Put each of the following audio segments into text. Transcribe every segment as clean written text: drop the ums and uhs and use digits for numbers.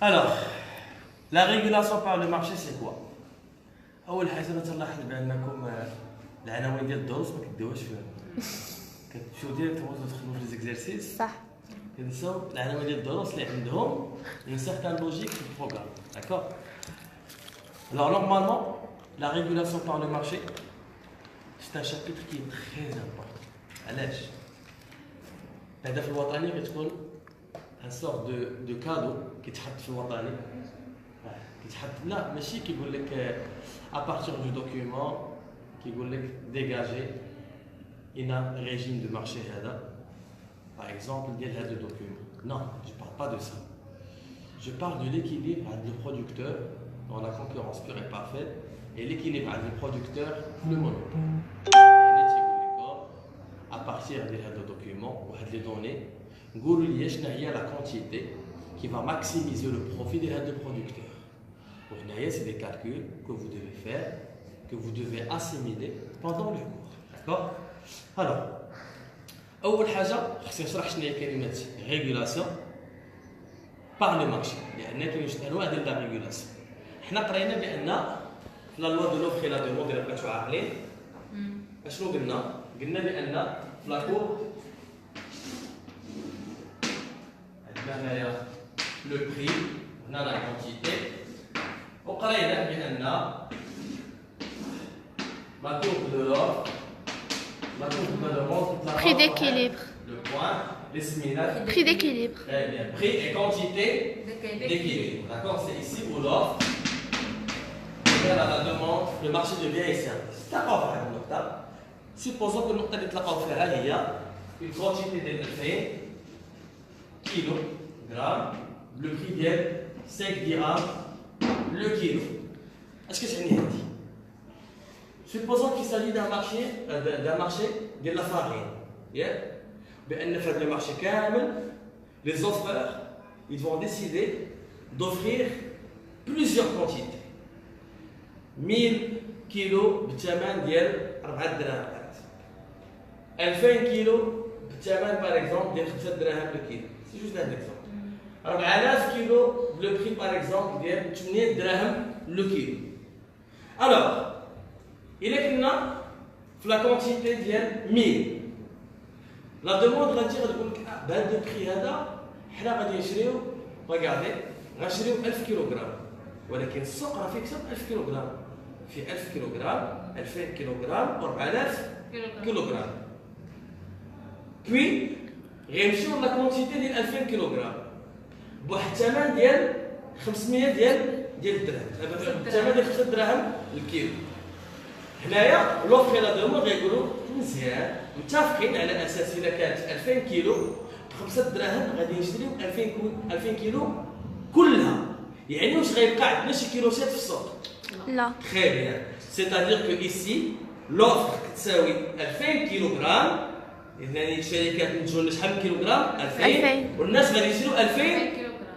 Alors, la régulation par le marché, c'est quoi? أول حاجة تلاحظ بأنكم العناوين ديال الدروس ما كديوهاش فيهم. كتمشيو ديريكتومون تدخلوا في ليزيكزارسيس. صح. كنساو العناوين ديال الدروس اللي عندهم une certaine logique في البروغرام. D'accord? Alors normalement, la régulation par le marché, c'est un chapitre qui est très important. علاش؟ هذا في الوطني كتكون un sorte de cadeau كيتحط في الوطني. كيتحط لا ماشي كيقول لك à partir du document كيقول لك dégager un régime de marché هذا. Par exemple, ديال هذا document. Non, je parle pas de ça. Je parle de l'équilibre entre le producteur dans la concurrence pure et parfaite et l'équilibre entre le producteur et le monopole. À partir de ce document ou de données, نقولوا لي شنو هي la quantité qui va maximiser le profit de ce producteur. وهنايا c'est des calculs que vous devez faire, que vous devez assimiler pendant le cours. D'accord? Alors, أول حاجة خصني نشرح شنو هي كلمة régulation par le marché لأن كاين جوج أنواع ديال لا régulation. حنا قرينا بأن في لا لوا دو لوفر اي لا دوموند إلا بقيتو عاقلين اشنو قلنا؟ قلنا بأن في لاكور عندنا هنايا لو بري هنا لا كونتيتي وقرينا بأن لا courbe de l'offre, la courbe de la demande, Prix d'équilibre. le point, les séminaires. Prix d'équilibre. Très bien. Prix et quantité d'équilibre. D'accord? C'est ici où l'offre égale à la demande, le marché devient ici. C'est d'accord avec le noctable. Supposons que le noctable est là il y a une quantité de 2000 kilogrammes, le prix est 5 dirhams le kilo. Est-ce que c'est une idée? Supposons qu'il s'agit d'un marché de la farine. بأن في هذا المارشي كامل les offreurs ils vont décider d'offrir plusieurs quantités. 1000 كيلو بالثمن ديال 4 دراهم. 2000 كيلو بالثمن par exemple ديال 5 دراهم بالكيلو. C'est juste un exemple. 4000 كيلو le prix par exemple ديال 8 دراهم le kilo. Alors إلا كنا في لا كونتيتي ديال 1000 لا دوموند غادي تقول لك بهذا البري هذا حنا غادي نشريو ريغاردي غنشريو 1000 كيلوغرام ولكن السوق راه فيه اكثر من 1000 كيلوغرام في 1000 كيلوغرام 2000 كيلوغرام 4000 كيلوغرام بوي غيمشيو لا كونتيتي ديال 2000 كيلوغرام بواحد الثمن ديال 500 ديال الدرهم الثمن ديال 5 دراهم الكيلو. هنايا لوفر لا دوموند غيقولوا مزيان متفقين على اساس اذا كانت 2000 كيلو ب 5 دراهم غادي نشريو 2000 كيلو كلها. يعني واش غيبقى عندنا شي كيلوات في السوق؟ لا. تري بيان. سيتادير كو ايسي لوفر كتساوي 2000 كيلوغرام. يعني الشركات نتجو لنا شحال من كيلوغرام؟ 2000 والناس غادي يشريو 2000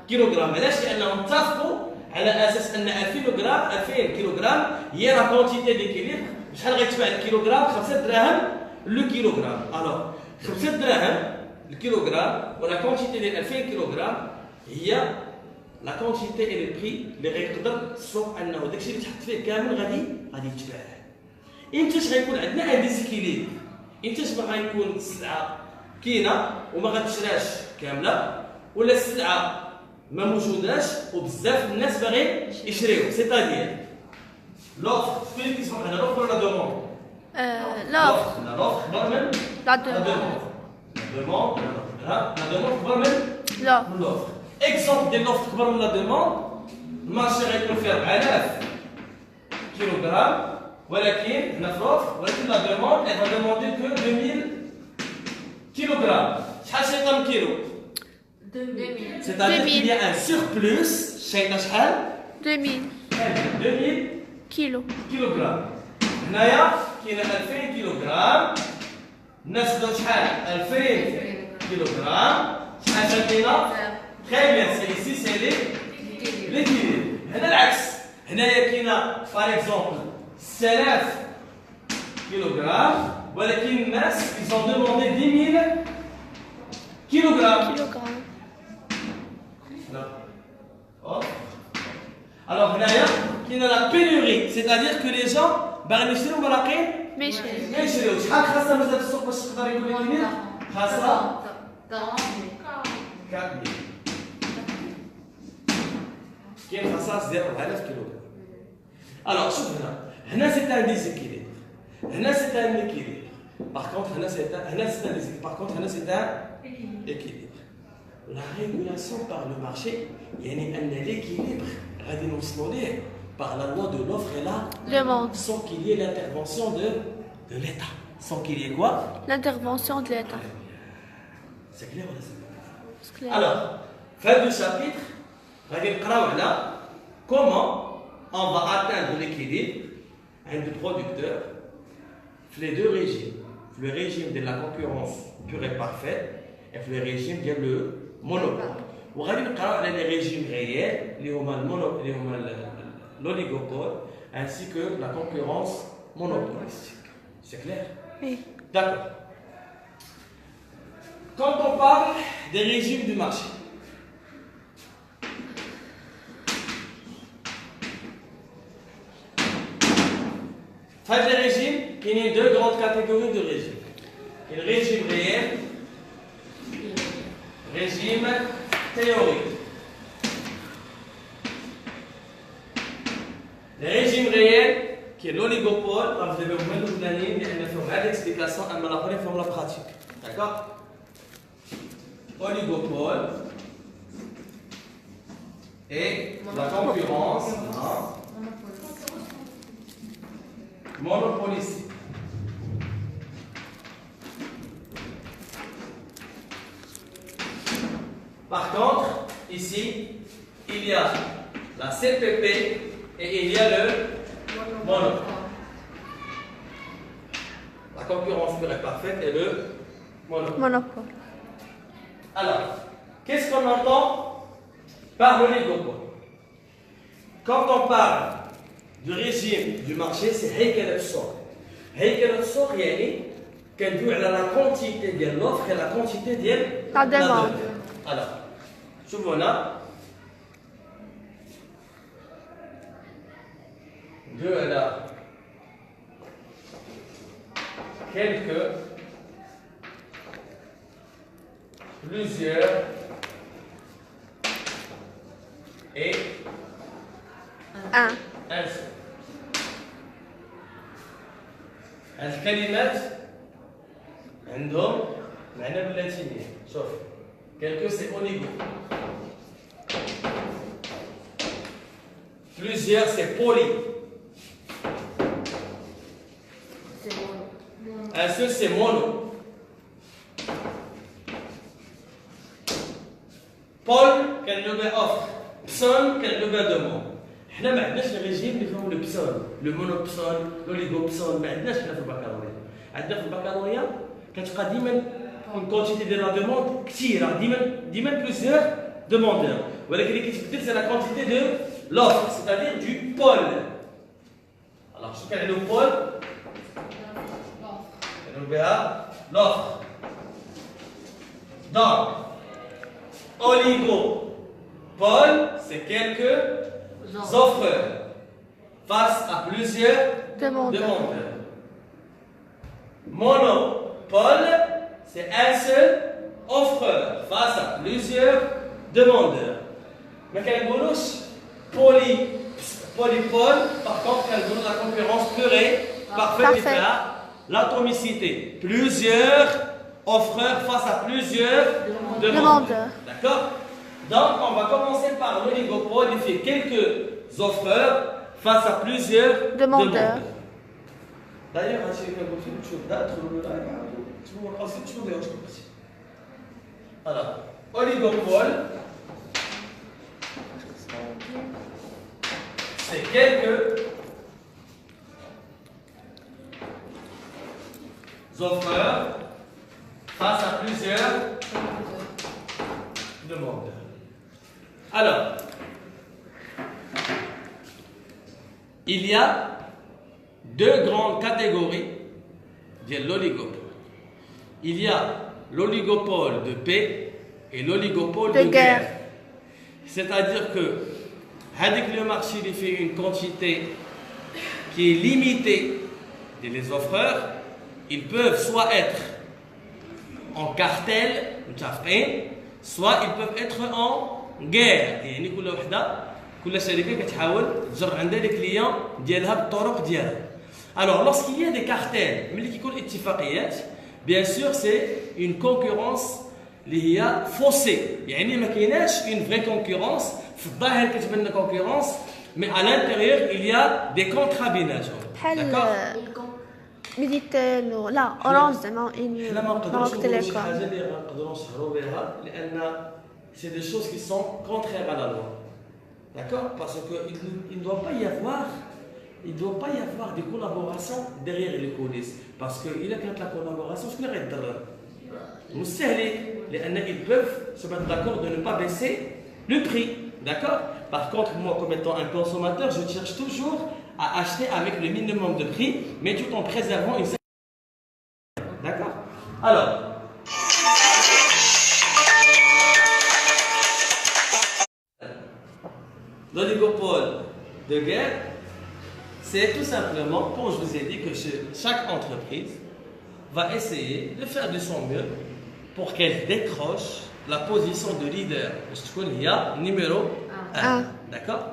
كيلوغرام. علاش؟ لانهم اتفقوا على اساس ان 2000 كيلوغرام هي لا كونتيتي ديكيليبر. شحال غيتباع الكيلوغرام؟ 5 دراهم لو كيلوغرام. الوغ 5 دراهم الكيلوغرام ولا كونتيتي ديال 2000 كيلوغرام هي لا كونتيتي اي لو بري اللي غيقدر السوق انه داكشي اللي تحط فيه كامل غادي يتباع. امتاش غيكون عندنا ان ديزيكيليبر؟ امتاش ما غيكون السلعه كاينه وما غتشراش كامله ولا السلعه ما موجوداش وبزاف الناس باغيين يشريو. سيتادير لوفر فين كيسمح لنا لوفر ولا دوموند؟ لوفر. لا لوفر كبر من لا دوموند. دوموند. لا دوموند كبر من لوفر. اكزومبل ديال لوفر كبر من لا دوموند المارشي غيكون فيه 4000 كيلوغرام ولكن هنا في لوفر ولكن لا دوموند اي دوموندي كو 2000 كيلوغرام. شحال شيطه من كيلو؟ 2000. C'est-à-dire qu'il y a un surplus شيطه شحال؟ 2000 2000 كيلو. كيلوغرام. هنايا كاين 2000 كيلوغرام. الناس بداو شحال؟ 2000 كيلوغرام. شحال شادينا؟ تري بيان. سي ايسي سي ليكيليبر. هنا العكس. هنايا كاينه فار اكزومبل 6000 كيلوغرام ولكن الناس ils ont demandé 10000 كيلوغرام. qu'il y a la pénurie, c'est-à-dire que les gens, باغيين يشريوا باقيين ما يشري. ما يشريوش. شحال خاصها مازال في السوق باش تقدر يكون لك خاصها 4000. كاين خصائص ديال 4000 كيلو. الوغ شوف هنا سي ان ديزيكيليبر. هنا سي ان ايكيليبر. باغ كونطخ هنا سي ان ديزيكيليبر. باغ كونطخ هنا سي ان ايكيليبر. La régulation par le marché, يعني أن l'équilibre غادي نوصلوا ليه par la loi de l'offre et la Demande. sans qu'il y ait l'intervention de l'État. Sans qu'il y ait quoi? L'intervention de l'État. C'est clair ou c'est clair? C'est clair. Alors, fin du chapitre, غادي نقراو على comment on va atteindre l'équilibre عند producteur les deux régimes. Le régime de la concurrence pure et parfaite et le régime de le monopole. وغادي نقراو على les régimes réels اللي هما l'oligopole ainsi que la concurrence monopolistique. C'est clair? Oui. D'accord. Quand on parle des régimes du marché, enfin, les régimes, il y a deux grandes catégories de régimes. Il y a le régime réel, régime théorique. Le régime réel, qui est l'oligopole, vous devez vous mettre l'année, il y a une vraie explication, elle m'a appris la pratique. D'accord? Oligopole et la concurrence monopolistique. Par contre, ici, il y a la CPP et il y a le monopole. La concurrence pure et parfaite et le monopole. Monopole. Alors, qu'est-ce qu'on entend par l'oligopole? Quand on parle du régime du marché, c'est هيكل السوق. هيكل السوق يعني كندوي على la quantité ديال l'offre et la quantité ديال La demande. Alors, شوفوا هنا elle a plusieurs et Un. un seul. الكلمات عندهم معنى باللاتينية. شوف quelque c'est oligo. Plusieurs c'est poly. Un seul c'est mono. Paul كنلوبة offre. Pson كنلوبة demande. حنا ما عندناش الريجيم اللي فيهم البسون، لو مونوبسون، لوليغوبسون، ما عندناش حنا في البكالوريا. عندنا في البكالوريا كتبقى ديما اون كونتيتي ديال لا دوموند كثيره، ديما بلوزيور دوموندور، ولكن اللي كيتبدل سي لا كونتيتي دو لوفر، سيتادير دو بول. الوغ شنو كنعنيو بول؟ كنعنيو بها لوفر. دونك oligopole, c'est quelques offreurs face à plusieurs demandeurs. Monopole, c'est un seul offreur face à plusieurs demandeurs. Mais quand on polypole, par contre, quand la concurrence pure et parfaite, l'atomicité. Plusieurs offreurs face à plusieurs demandeurs. D'accord? Donc, on va commencer par l'oligopole. Il fait quelques offreurs face à plusieurs demandeurs. D'ailleurs, alors, oligopole, c'est quelques offreurs face à plusieurs demandeurs. Alors, il y a deux grandes catégories de l'oligopole. Il y a l'oligopole de paix et l'oligopole de guerre. C'est-à-dire que Le marché il fait une quantité qui est limitée. Et les offreurs, ils peuvent soit être en cartel, soit ils peuvent être en guerre. يعني كل شركة كتحاول تجر عندها les clients ديالها بالطرق ديالها. Alors lorsqu'il y a des cartels, ملي كيكون اتفاقيات, bien sûr c'est une concurrence اللي هي faussée. يعني ما كايناش une vraie concurrence. في الظاهر كتبان لنا concurrence, mais à l'intérieur il y a des contrats بيناتهم. بحال ميديتيل لا اورانج زعما حنا ما نقدروش ماروك نقولوا شي تيليكوم. حاجه اللي غنقدروا نشهروا بها لان c'est des choses qui sont contraires à la loi. D'accord? Parce qu'il ne doit pas y avoir des collaborations derrière les coulisses. Parce qu'il y a quand la collaboration, je ne vais pas dire. Ils peuvent se mettre d'accord de ne pas baisser le prix. D'accord? Par contre, moi, comme étant un consommateur, je cherche toujours à acheter avec le minimum de prix, mais tout en préservant une certaine. D'accord? Alors, l'oligopole de guerre, c'est tout simplement, comme je vous ai dit, que chaque entreprise va essayer de faire de son mieux pour qu'elle décroche la position de leader. Je te connais, il y a numéro 1. D'accord?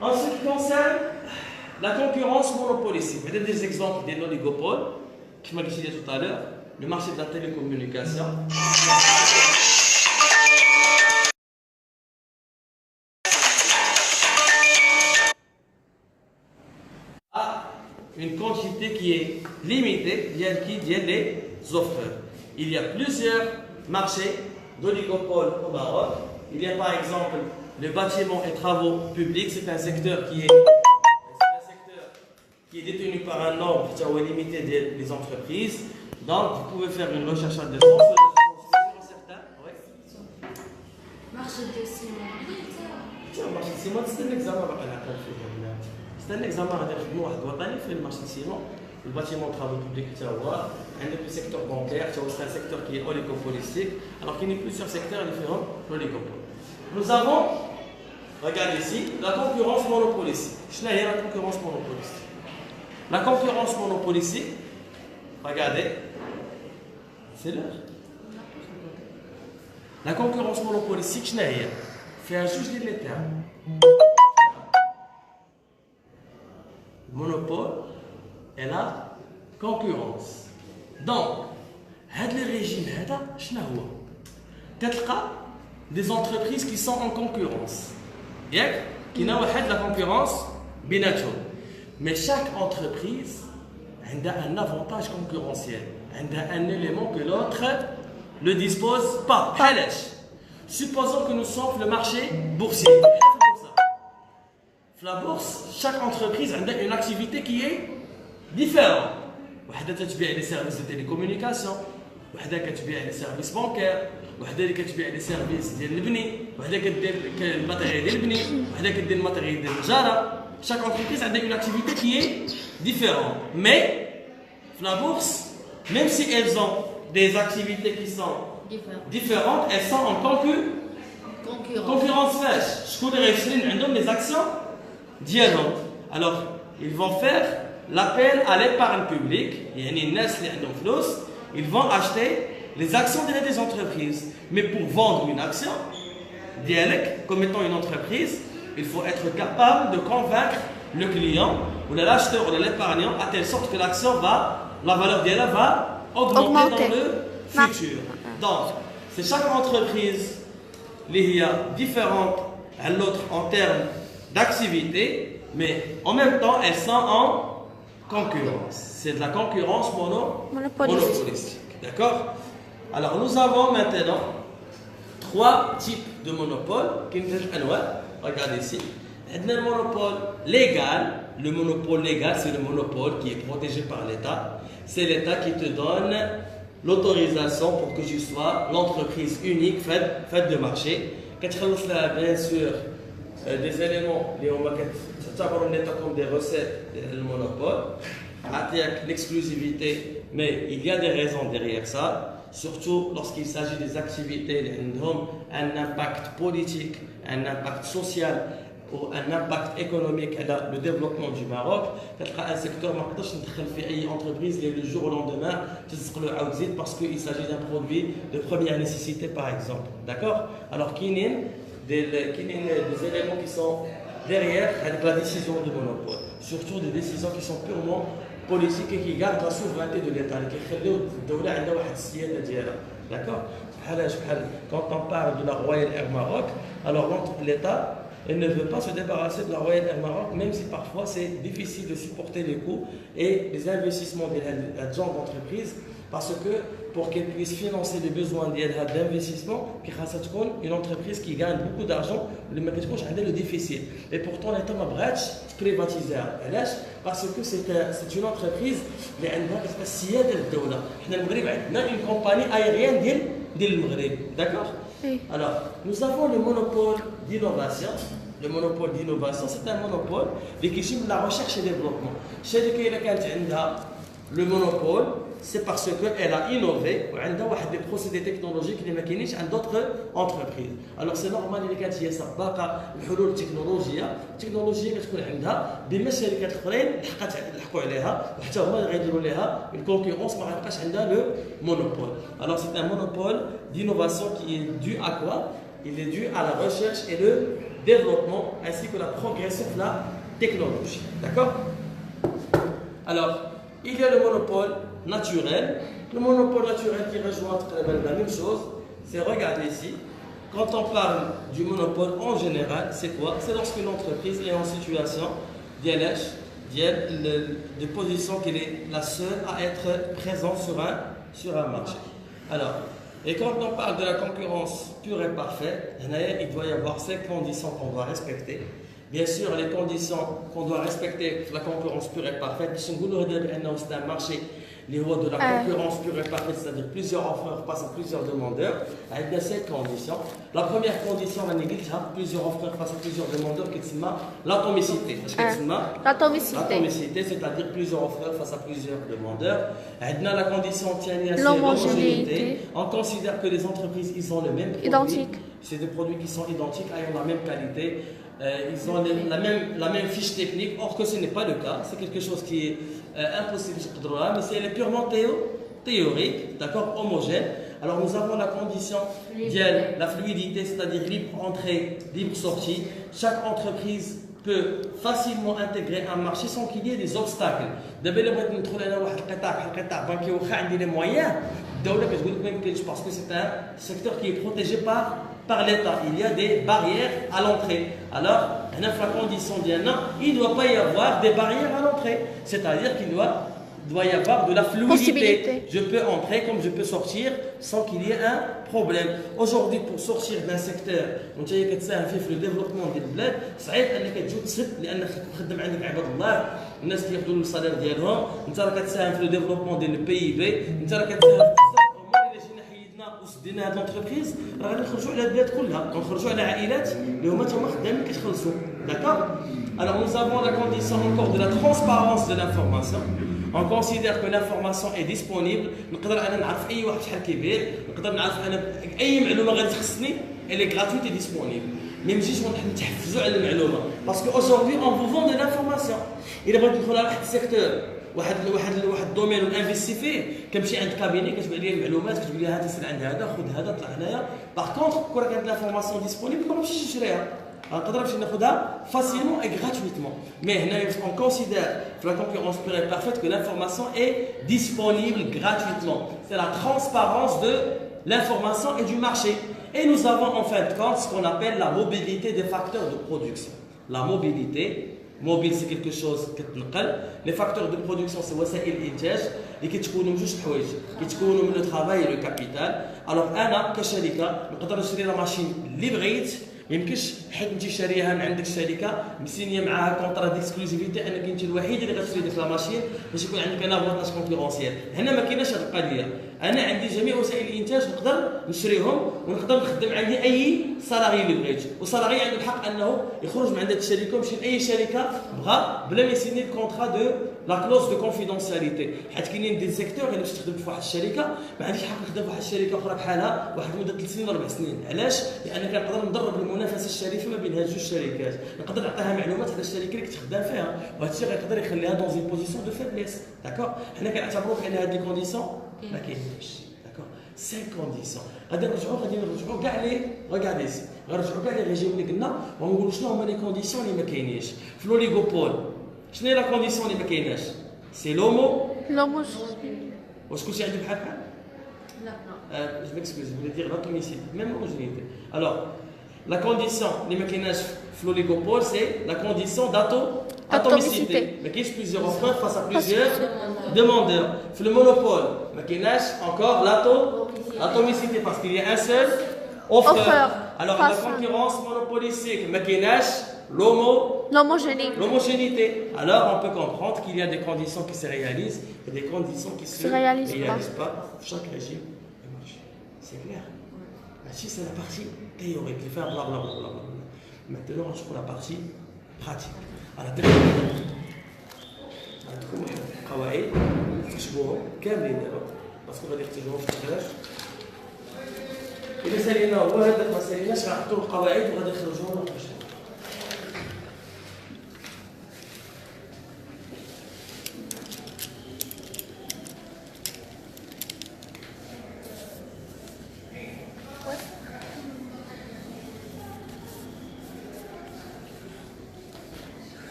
En ce qui concerne la concurrence monopolistique, vous avez des exemples des oligopoles, qui m'a dit tout à l'heure, le marché de la télécommunication. Une quantité qui est limitée, il y a les offreurs. Il y a plusieurs marchés d'oligopole au Maroc. Il y a par exemple le bâtiment et travaux publics, c'est un secteur qui est détenu par un nombre limité des entreprises. Donc vous pouvez faire une recherche à distance. Marché de ciment. Marché de ciment, c'est un examen. C'est un examen à dire que nous, on doit faire le marché de ciment, le bâtiment de travaux publics, le secteur bancaire, c'est un secteur qui est oligopolistique, alors qu'il y a plusieurs secteurs différents d'oligopole. Nous avons, regardez ici, la concurrence monopolistique. Qu'est-ce que la concurrence monopolistique? La concurrence monopolistique, regardez, c'est l'heure. La concurrence monopolistique, qu'est-ce que c'est? Fait un juge des termes. Monopole et la concurrence. Donc, les régimes, des entreprises qui sont en concurrence. Qui n'ont pas la concurrence, mais chaque entreprise a un avantage concurrentiel, un élément que l'autre ne dispose pas. Supposons que nous sommes le marché boursier. La bourse, chaque entreprise a une activité qui est différente. Une تبيع les services de télécommunication, une كتبيع les services bancaires, une كتبيع les services ديال البني, une كدير الماتيريال ديال البني, une كدير الماتيريال ديال التجارة. Chaque entreprise a une activité qui est différente. Mais la bourse, même si elles ont des activités qui sont différentes, elles sont en concurrence fâche. Je connais les actions. Alors, ils vont faire l'appel à l'épargne publique. Ils vont acheter les actions des entreprises. Mais pour vendre une action, comme étant une entreprise, il faut être capable de convaincre le client ou l'acheteur ou l'épargnant à telle sorte que l'action la valeur d'elle va augmenter dans le futur. Donc, c'est chaque entreprise différente à l'autre en termes d'activité, mais en même temps, elles sont en concurrence. C'est de la concurrence monopolistique. D'accord? Alors, nous avons maintenant 3 types de monopoles. Regardez ici. Le monopole légal. Le monopole légal, c'est le monopole qui est protégé par l'État. C'est l'État qui te donne l'autorisation pour que tu sois l'entreprise unique faite de marché. Bien sûr, des éléments qui sont comme des recettes du monopole, avec l'exclusivité, mais il y a des raisons derrière ça, surtout lorsqu'il s'agit des activités qui ont un impact politique, un impact social, ou un impact économique على le développement du Maroc. كتلقى un secteur ما نقدرش ندخل في اي entreprise اللي le jour au lendemain تزق له عاود زيد parce qu'il s'agit d'un produit de première nécessité par exemple. D'accord? Alors كاينين des éléments qui sont derrière avec la décision de monopole, surtout des décisions qui sont purement politiques et qui gardent la souveraineté de l'État, qui يخليو الدولة عندها واحد السيادة ديالها. D'accord? Quand on parle de la Royal Air Maroc, alors l'État il ne veut pas se débarrasser de la Royal Air Maroc, même si parfois c'est difficile de supporter les coûts et les investissements de la genre d'entreprise, parce que pour qu'elle puisse financer les besoins d'investissement, une entreprise qui gagne beaucoup d'argent, elle a le déficit. Et pourtant, l'État n'a pas privatisé. Parce que c'est une entreprise qui a une compagnie aérienne du Maghreb. D'accord? Alors, nous avons le monopole d'innovation. Le monopole d'innovation, c'est un monopole qui est la recherche et développement. Chez le monopole, c'est parce qu'elle a innové et elle a des procédés technologiques qui ne sont pas d'autres entreprises. Alors c'est normal qu'il y ait des technologies qui تكون عندها بما الشركات الاخرين لحقوا عليها وحتى هما غيديروا لها une concurrence ما غيبقاش عندها le monopole. Alors c'est un monopole d'innovation qui est dû à quoi? Il est dû à la recherche et le développement ainsi que la progression de la technologie. D'accord? Alors il y a le monopole naturel. Le monopole naturel qui rejoint la même chose, c'est, regardez ici, quand on parle du monopole en général, c'est quoi? C'est lorsqu'une entreprise est en situation de position qu'elle est la seule à être présente sur un marché. Alors, et quand on parle de la concurrence pure et parfaite, il doit y avoir 5 conditions qu'on doit respecter. Bien sûr, les conditions qu'on doit respecter pour la concurrence pure et parfaite, c'est un marché de la concurrence pure et parfaite, c'est-à-dire plusieurs offreurs face à plusieurs demandeurs, avec 7 conditions. La première condition, plusieurs offreurs face à plusieurs demandeurs, c'est l'atomicité. L'atomicité, c'est-à-dire plusieurs offreurs face à plusieurs demandeurs. La condition, c'est l'homogénéité. On considère que les entreprises, ils ont le même produit. Identique. C'est des produits qui sont identiques, ayant la même qualité. Ils ont la même fiche technique, or que ce n'est pas le cas. C'est quelque chose qui est impossible, mais c'est purement théorique, d'accord, homogène. Alors nous avons la condition la fluidité, c'est-à-dire libre entrée, libre sortie. Chaque entreprise peut facilement intégrer un marché sans qu'il y ait des obstacles. D'abord, les moyens, parce que c'est un secteur qui est protégé par l'État. Il y a des barrières à l'entrée. Alors, la condition il ne doit pas y avoir des barrières à l'entrée. C'est-à-dire qu'il doit y avoir de la fluidité. Je peux entrer comme je peux sortir sans qu'il y ait un problème. Aujourd'hui, pour sortir d'un secteur, le développement du bled, صعيب انك تجي تسد لانك تخدم عندك عباد الله الناس اللي ياخذوا الصالير ديالهم انت راك تساهم في لو ديفلوبمون ديال البي بي انت راك تساهم وسدينا هذه لونتربريز راه غادي نخرجوا على البلاد كلها ونخرجوا على عائلات اللي هما تما خدامين كيتخلصوا. D'accord? Alors nous avons la condition encore de la transparence de l'information. On considère que l'information est disponible. نقدر انا نعرف اي واحد شحال كيبيع، نقدر نعرف انا اي معلومه غادي تخصني elle est gratuite et disponible. ما نمشيش نتحفزوا على المعلومه parce que aujourd'hui on vous vend de l'information. الا بغيت ندخل على واحد السيكتور واحد الدومين ونانفيستي فيه كنمشي عند كابيني كتبع لي المعلومات كتقول لي هذا سير عند هذا خذ هذا طلع هنايا. باغ كونطخ كون كانت لافورماسيون ديسپونيبل ما نمشيش نشريها نقدر نمشي ناخذها facilement et gratuitement. Mais on considère que la concurrence pure et parfaite que l'information est disponible gratuitement. C'est la transparence de l'information et du marché. Et nous avons en fin de compte ce qu'on appelle la mobilité des facteurs de production. La mobilité, mobile c'est quelque chose كتنقل. Les facteurs de production c'est وسائل الانتاج اللي كتكونوا من جوج حوايج، كتكونوا من لو ترافاي لو كابيتال. الوغ انا كشركه نقدر نشري لا ماشين اللي بغيت، ما يمكنش حيت انت شاريها من عندك الشركه مسينيه معاها كونطرا ديكسكلوزيفيتي انك انت الوحيد اللي غتشري ديك لا ماشين باش يكون عندك ان افونتاج كونكورونسيال. هنا ما كايناش هذه القضيه. انا عندي جميع وسائل الانتاج نقدر نشريهم ونقدر نخدم عندي اي سالاري اللي بغيت، والسالاري عنده الحق انه يخرج من عند هذه الشركه ويمشي لاي شركه بغى بلا ما يسيني الكونترا دو لا كلوز دو كونفيدونسياليتي. حيت كاينين دي سيكتور الا باش تخدم في واحد الشركه ما عنديش حق نخدم في واحد الشركه اخرى بحالها واحد المده 3 سنين ولا 4 سنين. علاش؟ لان كنقدر ندرب المنافسه الشريفه ما بين هاد جوج الشركات، نقدر نعطيها معلومات على الشركه اللي كنت خدام فيها، وهذا الشيء غيقدر يخليها دون زين بوزيسيون دو فيبليس. داكور، حنا كنعتبروا بان هاد لي كونديسيون ما كاينينش. داكور، 5 كونديسيون غادي نرجعوا كاع لي ريغاردي سي، غنرجعوا كاع لي ريجيم اللي قلنا ونقولوا شنو هما لي كونديسيون اللي ما كاينينش. في لوليغوبول شنو هي لا كونديسيون اللي ما كايناش؟ سي لومو. واش كلشي عنده بحال بحال؟ لا. Je m'excuse, je voulais dire l'atomicité, même l'homogénéité. Alors, la condition, les mécanismes l'oligopole, c'est la condition d'atomicité. Mais qu'il y a plusieurs offreurs face à plusieurs demandeurs. Le monopole, mais encore l'atomicité, parce qu'il y a un seul offreur. Alors, la concurrence monopolistique, mais l'homogénéité. Alors, on peut comprendre qu'il y a des conditions qui se réalisent et des conditions qui ne se réalisent pas pour chaque régime de marché. C'est clair? Si c'est la partie théorique, je vais faire blablabla. Maintenant, je prends la partie pratique. Alors, عندكم قواعد تكتبوهم كاملين دابا باسكو غادي يختبروهم في الكلاش. إذا سالينا هو هذاك ما ساليناش غنحطوا القواعد وغادي نخرجوهم ونقاشوهم.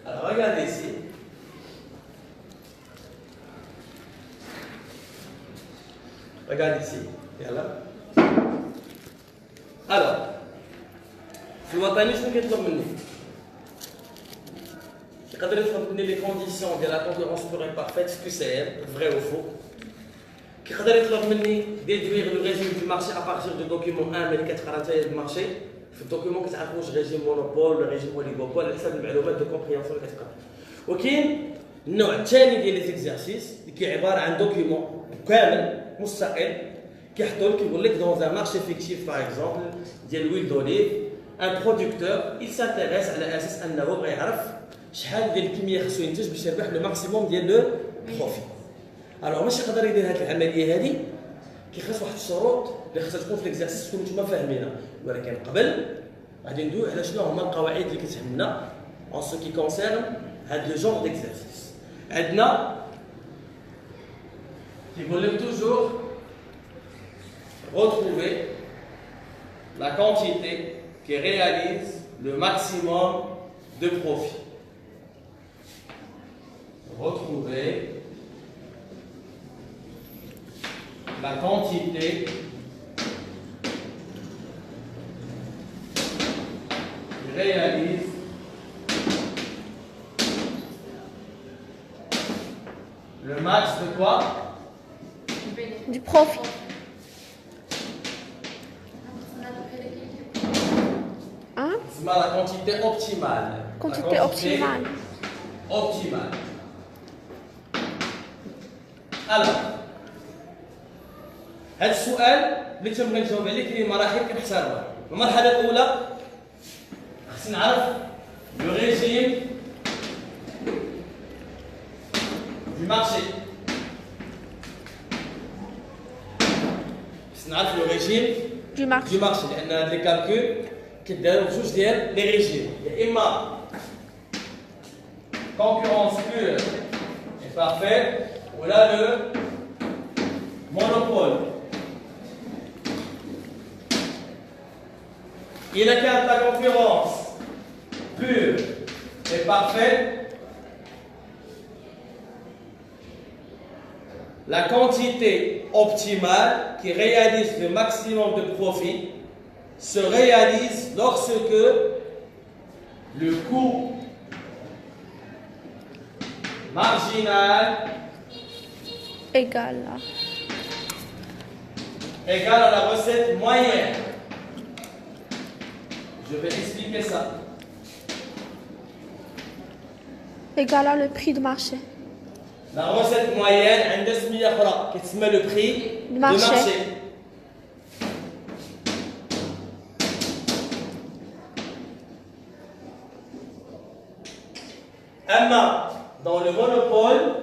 Alors, regardez ici. Regardez ici. Et là. Alors, في الوطني شنو كيطلب مني؟ يقدر يطلب مني لي كونديسيون ديال لا كونكورونس بور اي بارفيت QCM, vrai ou faux. كيقدر يطلب مني ديدوير لو ريجيم دو مارشي ا بارتير دو دوكيمون 1 ملي كتقرا نتايا المارشي. في الدوكيمون كتعرف واش ريجيم مونوبول ولا ريجيم اوليغوبول على حسب المعلومات دو كومبريهنسيون اللي كتقرا. وكاين النوع الثاني ديال لي زيكزارسيس اللي كيعبر عن دوكيمون كامل مستقل كيحطوا لك كيقول لك دون ان مارشي فيكتيف باغ اكزومبل ديال الويل دوليف ان برودكتور il s'intéresse على اساس انه بغى يعرف شحال ديال الكميه خصو ينتج باش يربح لو ماكسيموم ديال لو بروفي. الوغ باش يقدر يدير هذه العمليه هذه كيخص واحد الشروط اللي خصها تكون في ليكزارسيس تكونوا نتوما فاهمينها، ولكن قبل غادي ندوي على شنو هما القواعد اللي كتهمنا en ce qui concerne هاد لو جونغ ديكزارسيس. عندنا كيقول لك toujours retrouver la quantité qui réalise le maximum de profit. Retrouver la quantité qui réalise le max de quoi? Du profit. Hein? C'est la quantité optimale. Quantité optimale. Optimale. Alors, هذا السؤال اللي تنبغي نجاوب عليه كاين مراحل كنحتارمها. المرحلة الأولى خصني نعرف لو ريجيم du marché. خصني نعرف لو ريجيم Du marché. لأن هاد لي كالكول كيداروا بجوج ديال لي ريجيم، يا إما concurrence pure et parfaite ولا le monopole. إذا كانت la concurrence pure et parfaite, la quantité optimale qui réalise le maximum de profit se réalise lorsque le coût marginal Égal à. égale à la recette moyenne. Je vais expliquer ça. égal à le prix de marché. La recette moyenne, عندها سمية أخرى كتسمى le prix Du de marché. marché. أما dans le monopole,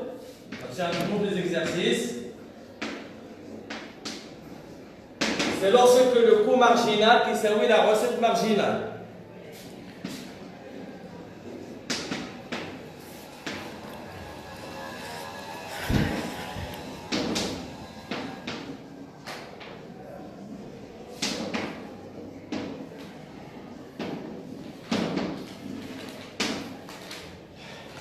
c'est un peu des exercices, c'est lorsque le coût marginal qui s'éloigne la recette marginale.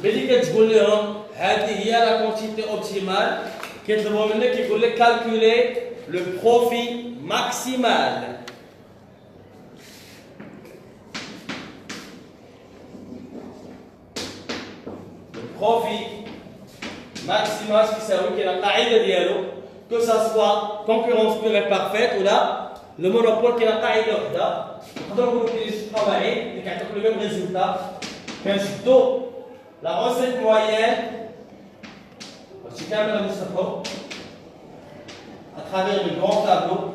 ملي كتقول لهم هذه هي لا كونتيتي اوبتيمال كيطلبوا منك يقول لك كالكولي لو بروفي ماكسيمال. البروفي ماكسيمال كيساوي كاين القاعده ديالو كو سا سوا كونكورونس بيغ بارفيت ولا لو مونوبول كاين قاعده وحده نقدروا نقولوا كاين جوج قواعد اللي كيعطيوك لو ميم ريزولتا كنشدو la recette moyenne, c'est quand même à travers le grand tableau,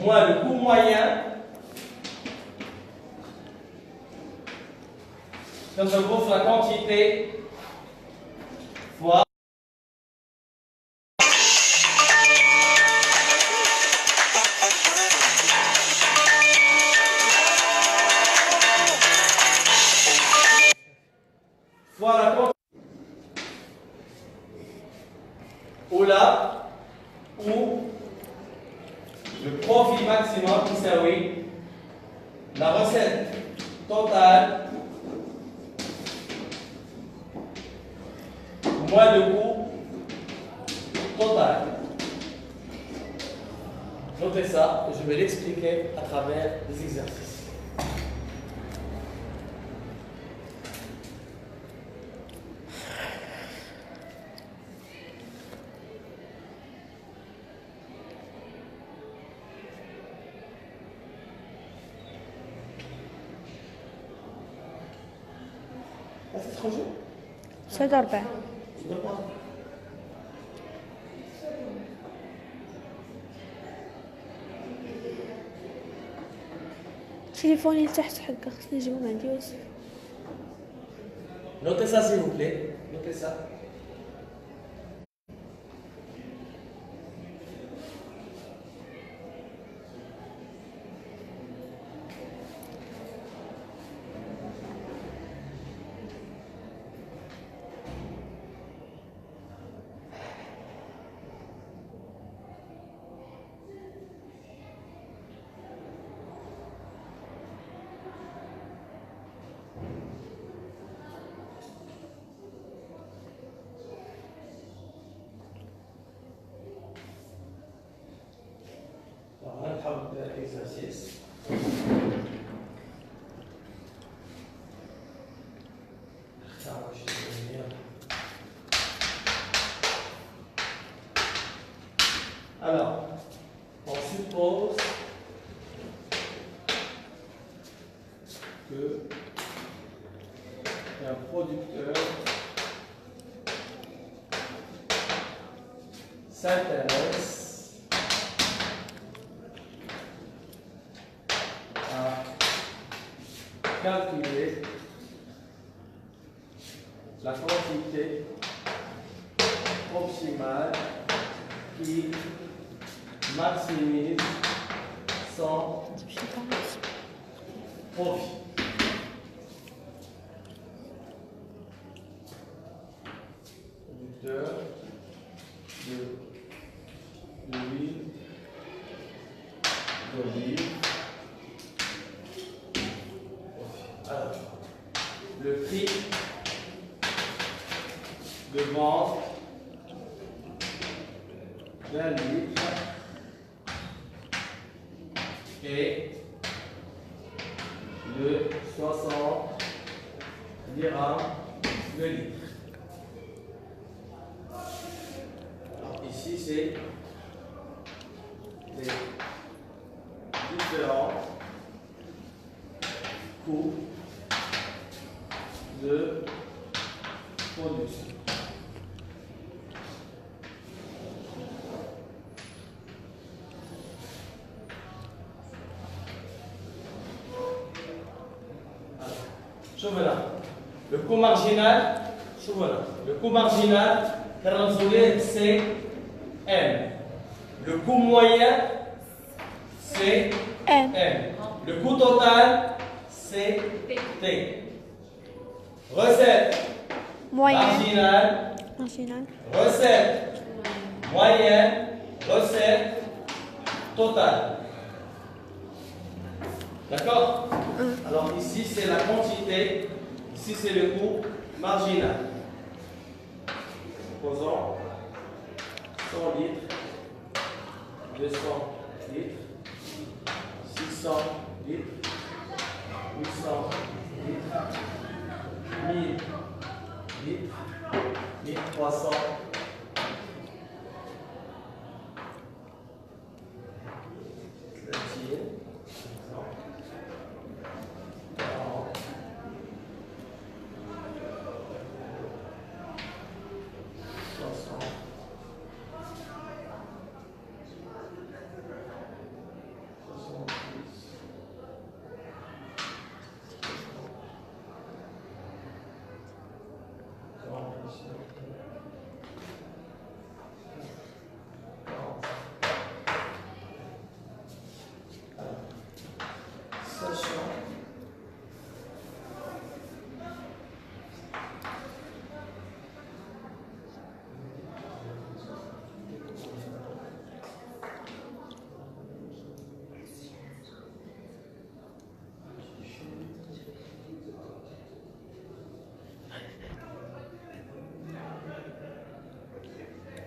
moins le coût moyen, comme je trouve la quantité, fois la quantité ou là où le profit maximum qui s'éloigne la recette totale moins le coût total. Notez ça et je vais l'expliquer à travers des exercices. سد 4. تليفوني لتحت حقا خصني نجيبو من عندي يوسف. Notez ça s'il vous plaît. Notez ça. Exercice. Alors, on suppose que un producteur s'intéresse calculer la quantité optimale qui maximise son profit. Producteur de l'huile d'olive. Alors, le prix de vente d'un litre est de 60 dirhams le litre. Alors, ici, c'est les différents coûts de production. شوف هنا le coût marginal شوف هنا le coût marginal كنرمزوا ليه سي ام le coût moyen c'est M. M. Le coût total c'est T. Recette Moyenne. marginale, Marginal. recette moyenne, recette totale. D'accord? Alors ici c'est la quantité, ici c'est le coût marginal. Supposons 100 litres, 200 litres, 600 litres, 800 litres, 1000 litres, 1300.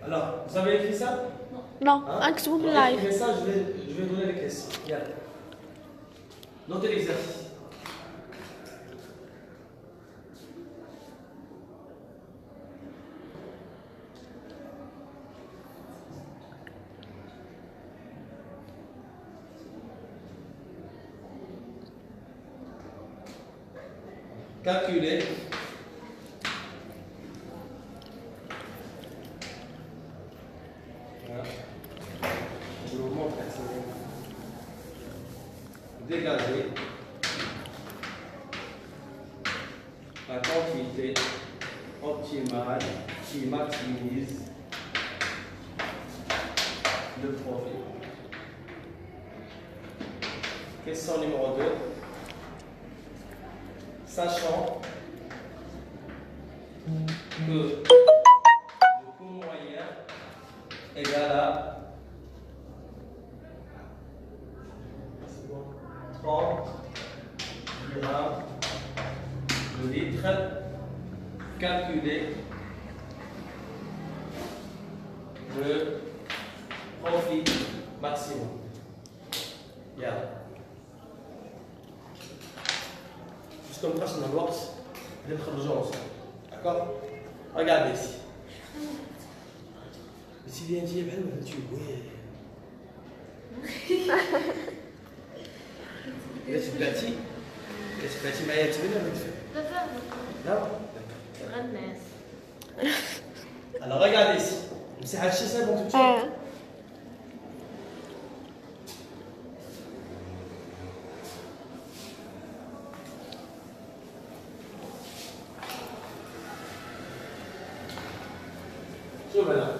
Alors, vous avez écrit ça? Non, Hein? اكتبوا Alors, باللايف. écrivez ça, je vais donner les questions. Regarde. Notez l'exercice. Calculez je vous montre dégager la quantité optimale qui maximise le profit. Question numéro 2. Sachant que le coût moyen égale à 30 grammes de litre, calculer le profit maximum. Bien. Juste comme ça, c'est dans le box. Les ensemble. D'accord? Regardez ici. Mais si bien dit, tu إذا تبلاتي معايا تبنى ولا تفهم؟ لا غناس. Alors regardez ici. C'est haché ça bon tout de suite. شوف هنا.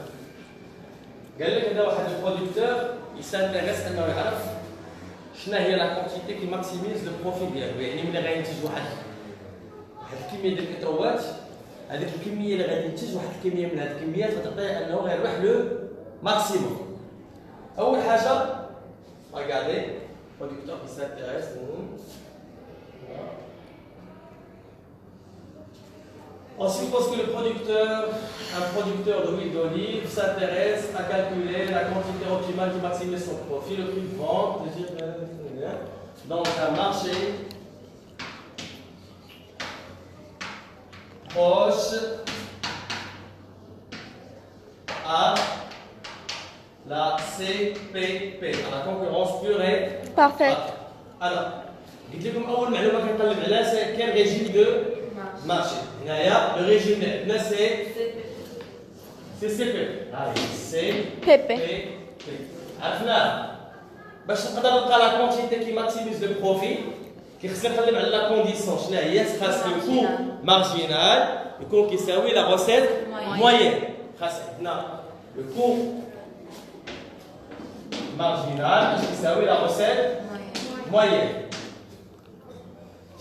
قال لك هذا واحد البرودكتور يسانتيريس انه يعرف شنو هي لا كونتيتي كي ماكسيميز لو بروفيت ديالو، يعني ملي غينتج واحد الكميه ديال الكتروات، هذيك الكميه اللي غادي ينتج واحد الكميه من هذه الكميات غتعطيه انه غيربح لو ماكسيموم. اول حاجه regardez producteur qui s'intéresse on suppose que le producteur, un producteur d'huile d'olive s'intéresse à calculer la quantité optimale qui maximise son profit, le prix de vente, dans un marché proche à la CPP, à la concurrence pure et Parfait. Alors, قلت لكم أول معلومة كنقلب عليها كان ريجيم دو marché. Le régime, c'est CP. Allez, بيبي CP. عرفنا باش نقدر نلقى لا كونتيتي كي ماكسيميز لو بروفي كيخصني نقلب على لا كونديسيون شنو هي خاص لو كو مارجينال يكون كيساوي لا روسيت موين خاص عندنا لو كو مارجينال كيساوي لا روسيت موين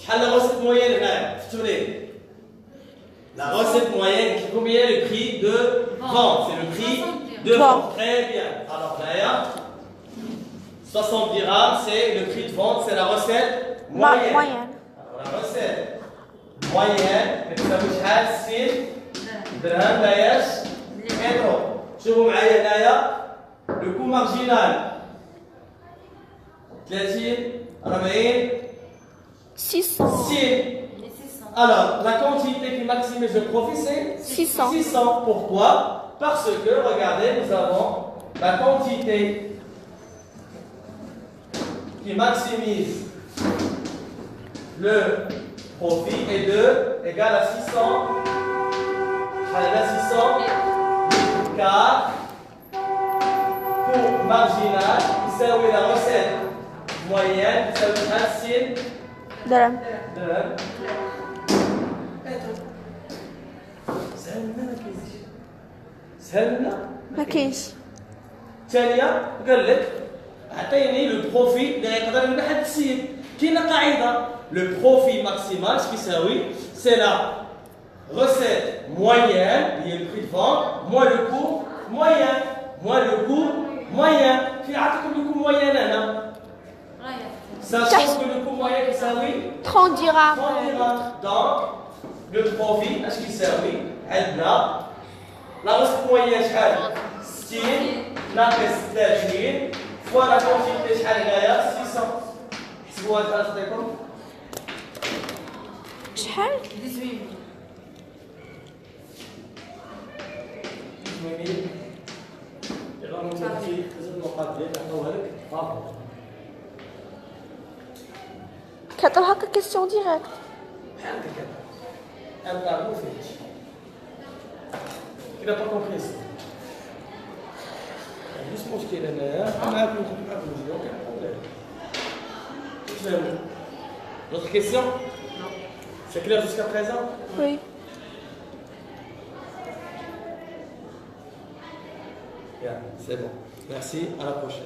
شحال لا روسيت موين هنايا فتحوا لي la recette moyenne qui combien le prix de vente c'est le prix de vente très bien alors d'ailleurs 60 dirhams, c'est le prix de vente, c'est la recette moyenne. Alors la recette moyenne, ça veut dire 6 dirhams d'ailleurs, euro. Je vous mets là, le coût marginal 30, 40, 600 6. Alors, la quantité qui maximise le profit, c'est 600. 600. Pourquoi? Parce que, regardez, nous avons la quantité qui maximise le profit est égal à 600. Allez, à 600 car coût marginal, ça oui la recette moyenne, ça veut dire درهم سهلنا ما كاينش ثانية قال لك عطيني لو بروفي اللي يقدر يربح هاد السيد كاينه قاعده لو بروفي ماكسيمال اش كيساوي سي لا recette moyenne اللي هي البري دو فون موان لو كو مويان موان لو كو مويان في عطيكم لو كو مويان هنا sachant que le coût moyen كيساوي 30 dirhams 30 dirhams donc le profit اش كيساوي عندنا لا recette moyenne شحال 60 ناقص 30 فوا لا كونتيتي شحال هنايا 600 حسبوها انت اصدقائكم شحال 18 يلا نمشي لازم النقاط ديالك نعطيوها لك فاضل كتعطيو هكا كيسيون ديريكت بحال هكا انت مو فهمتش كده با كومبريس مش مشكل انايا معاكم نخدم معاكم مزيان كاين بروبليم تفهموا D'autres questions? Non. C'est clair jusqu'à présent? وي Bien, c'est bon. Merci, à la prochaine.